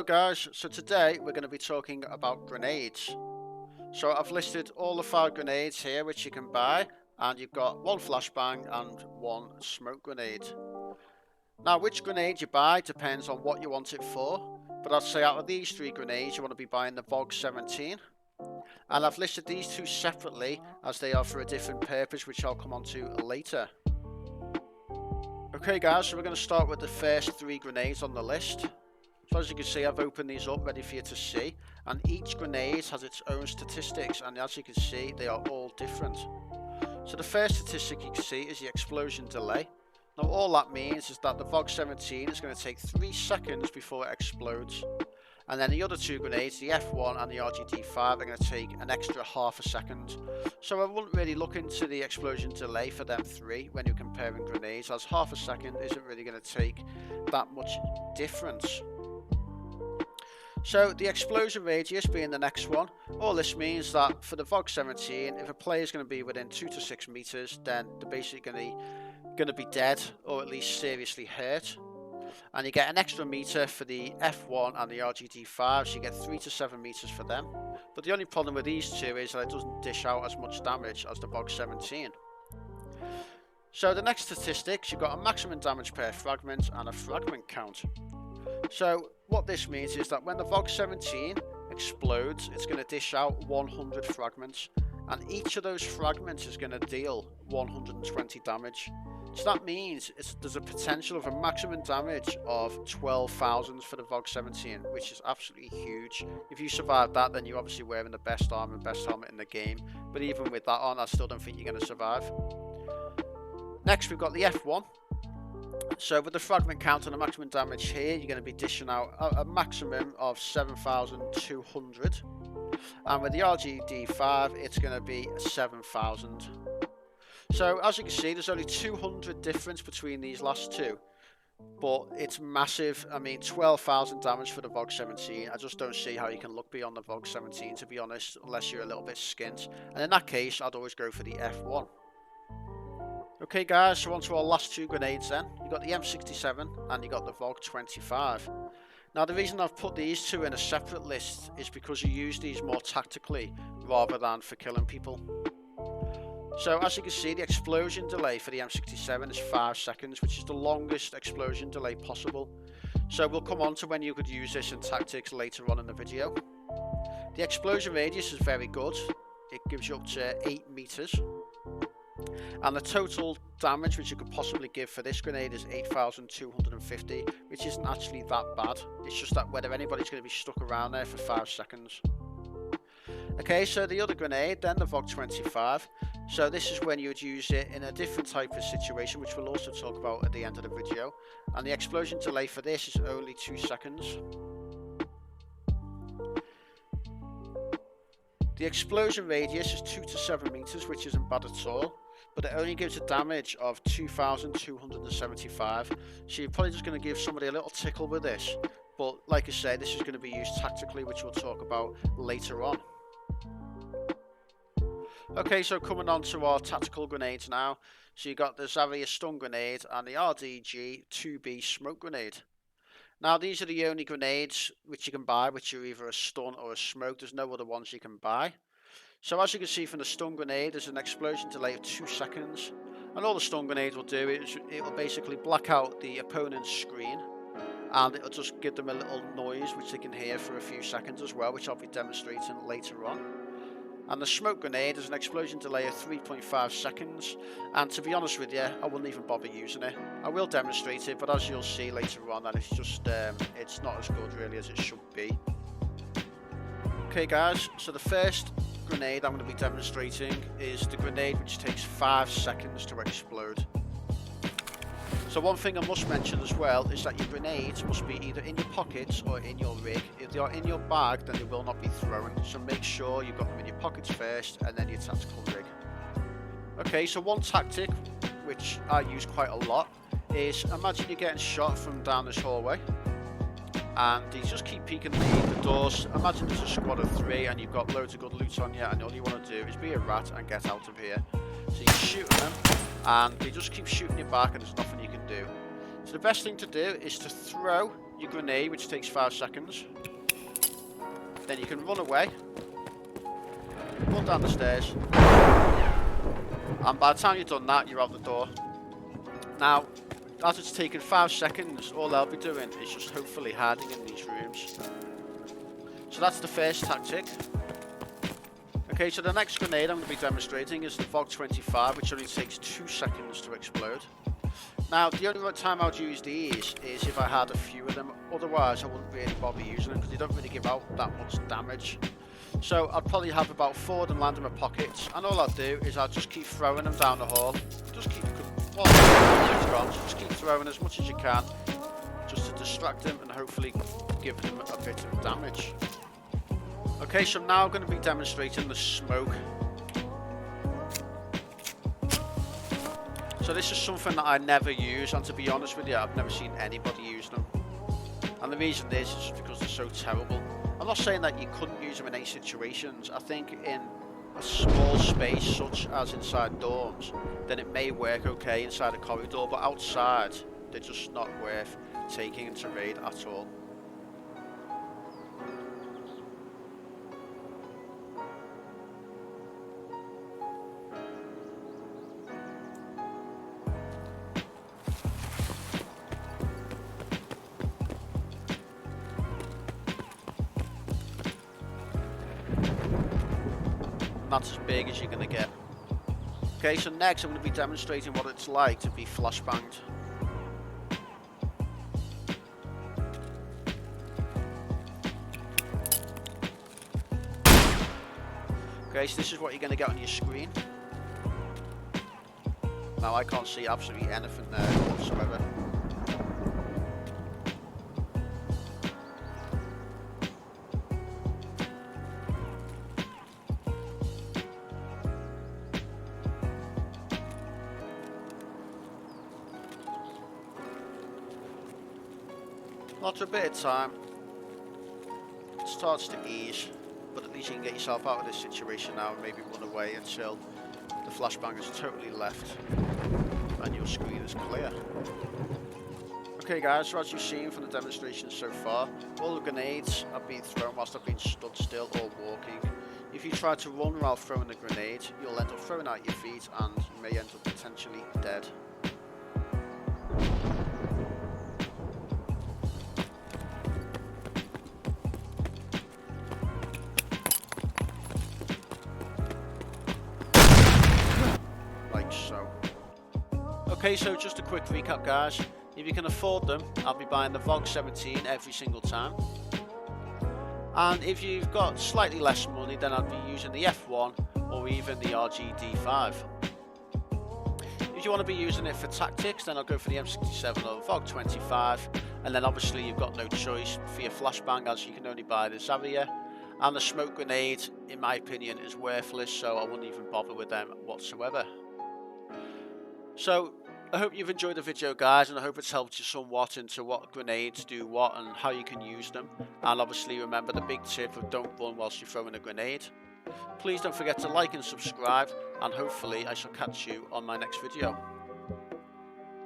Hello guys, so today we're going to be talking about grenades. So I've listed all the 5 grenades here which you can buy, and you've got 1 flashbang and 1 smoke grenade. Now which grenade you buy depends on what you want it for, but I'd say out of these 3 grenades you want to be buying the VOG 17. And I've listed these 2 separately as they are for a different purpose which I'll come on to later. Okay guys, so we're going to start with the first 3 grenades on the list. So as you can see, I've opened these up ready for you to see, and each grenade has its own statistics, and as you can see they are all different. So the first statistic you can see is the explosion delay. Now all that means is that the VOG 17 is going to take 3 seconds before it explodes, and then the other 2 grenades, the F1 and the RGD5, are going to take an extra half a second. So I wouldn't really look into the explosion delay for them 3 when you're comparing grenades, as half a second isn't really going to take that much difference. So the explosion radius being the next one, all this means that for the VOG 17, if a player is going to be within 2 to 6 meters, then they're basically going to be dead or at least seriously hurt. And you get an extra meter for the F1 and the RGD5, so you get 3 to 7 meters for them. But the only problem with these 2 is that it doesn't dish out as much damage as the VOG 17. So the next statistics, you've got a maximum damage per fragment and a fragment count. So what this means is that when the VOG 17 explodes, it's going to dish out 100 fragments, and each of those fragments is going to deal 120 damage. So that means there's a potential of a maximum damage of 12,000 for the VOG 17, which is absolutely huge. If you survive that, then you're obviously wearing the best armor and best helmet in the game, but even with that on, I still don't think you're going to survive. Next we've got the F1. So with the fragment count and the maximum damage here, you're going to be dishing out a maximum of 7,200, and with the RGD5 it's going to be 7,000. So as you can see, there's only 200 difference between these last 2, but it's massive. I mean, 12,000 damage for the VOG 17. I just don't see how you can look beyond the VOG 17, to be honest, unless you're a little bit skint, and in that case I'd always go for the F1. Okay guys, so on to our last 2 grenades then. You got the M67 and you got the VOG 25. Now the reason I've put these 2 in a separate list is because you use these more tactically rather than for killing people. So as you can see, the explosion delay for the M67 is 5 seconds, which is the longest explosion delay possible. So we'll come on to when you could use this in tactics later on in the video. The explosion radius is very good. It gives you up to 8 meters. And the total damage which you could possibly give for this grenade is 8,250, which isn't actually that bad. It's just that whether anybody's going to be stuck around there for 5 seconds. Okay, so the other grenade then, the VOG 25. So this is when you would use it in a different type of situation, which we'll also talk about at the end of the video. And the explosion delay for this is only 2 seconds. The explosion radius is 2 to 7 meters, which isn't bad at all, but it only gives a damage of 2,275. So you're probably just going to give somebody a little tickle with this, but like I said, this is going to be used tactically, which we'll talk about later on. Okay, so coming on to our tactical grenades now. So you got the Zarya stun grenade and the RDG 2B smoke grenade. Now these are the only grenades which you can buy which are either a stun or a smoke. There's no other ones you can buy. So as you can see from the stun grenade, there's an explosion delay of 2 seconds, and all the stun grenades will do is it will basically black out the opponent's screen, and it'll just give them a little noise which they can hear for a few seconds as well, which I'll be demonstrating later on. And the smoke grenade is an explosion delay of 3.5 seconds, and to be honest with you, I wouldn't even bother using it. I will demonstrate it, but as you'll see later on, that it's just it's not as good really as it should be. Okay guys, so the first grenade I'm going to be demonstrating is the grenade which takes 5 seconds to explode. So one thing I must mention as well is that your grenades must be either in your pockets or in your rig. If they are in your bag, then they will not be thrown, so make sure you've got them in your pockets first and then your tactical rig. Okay, so one tactic which I use quite a lot is, imagine you're getting shot from down this hallway and you just keep peeking the doors. Imagine there's a squad of 3 and you've got loads of good loot on you, and all you want to do is be a rat and get out of here. So you shoot them and they just keep shooting you back and there's nothing you can do. So the best thing to do is to throw your grenade, which takes 5 seconds. Then you can run away, run down the stairs, and by the time you've done that, you're out the door. Now, as it's taken 5 seconds, all I'll be doing is just hopefully hiding in these rooms. So that's the first tactic. Okay, so the next grenade I'm going to be demonstrating is the VOG-25, which only takes 2 seconds to explode. Now, the only time I would use these is if I had a few of them. Otherwise, I wouldn't really bother using them because they don't really give out that much damage. So I'd probably have about 4 of them land in my pockets, and all I'll do is I'll just keep throwing them down the hall. Just keep throwing as much as you can, just to distract them and hopefully give them a bit of damage. Okay, so now I'm going to be demonstrating the smoke. So this is something that I never use, and to be honest with you, I've never seen anybody use them. And the reason is just because they're so terrible. I'm not saying that you couldn't use them in any situations. I think in a small space, such as inside dorms, then it may work okay inside a corridor, but outside, they're just not worth taking into raid at all. That's as big as you're going to get. Okay, so next I'm going to be demonstrating what it's like to be flashbanged. Okay, so this is what you're going to get on your screen. Now I can't see absolutely anything there whatsoever. After a bit of time, it starts to ease, but at least you can get yourself out of this situation now and maybe run away until the flashbang is totally left and your screen is clear. Okay guys, so as you've seen from the demonstration so far, all the grenades have been thrown whilst I've been stood still or walking. If you try to run while throwing the grenade, you'll end up throwing out your feet and you may end up potentially dead. Okay, so just a quick recap guys, if you can afford them, I'll be buying the VOG-17 every single time. And if you've got slightly less money, then I'd be using the F1 or even the RGD5. If you want to be using it for tactics, then I'll go for the M67 or the VOG-25. And then obviously you've got no choice for your flashbang, as you can only buy the Zarya. And the smoke grenade, in my opinion, is worthless, so I wouldn't even bother with them whatsoever. So, I hope you've enjoyed the video guys, and I hope it's helped you somewhat into what grenades do what and how you can use them. And obviously remember the big tip of don't run whilst you're throwing a grenade. Please don't forget to like and subscribe, and hopefully I shall catch you on my next video.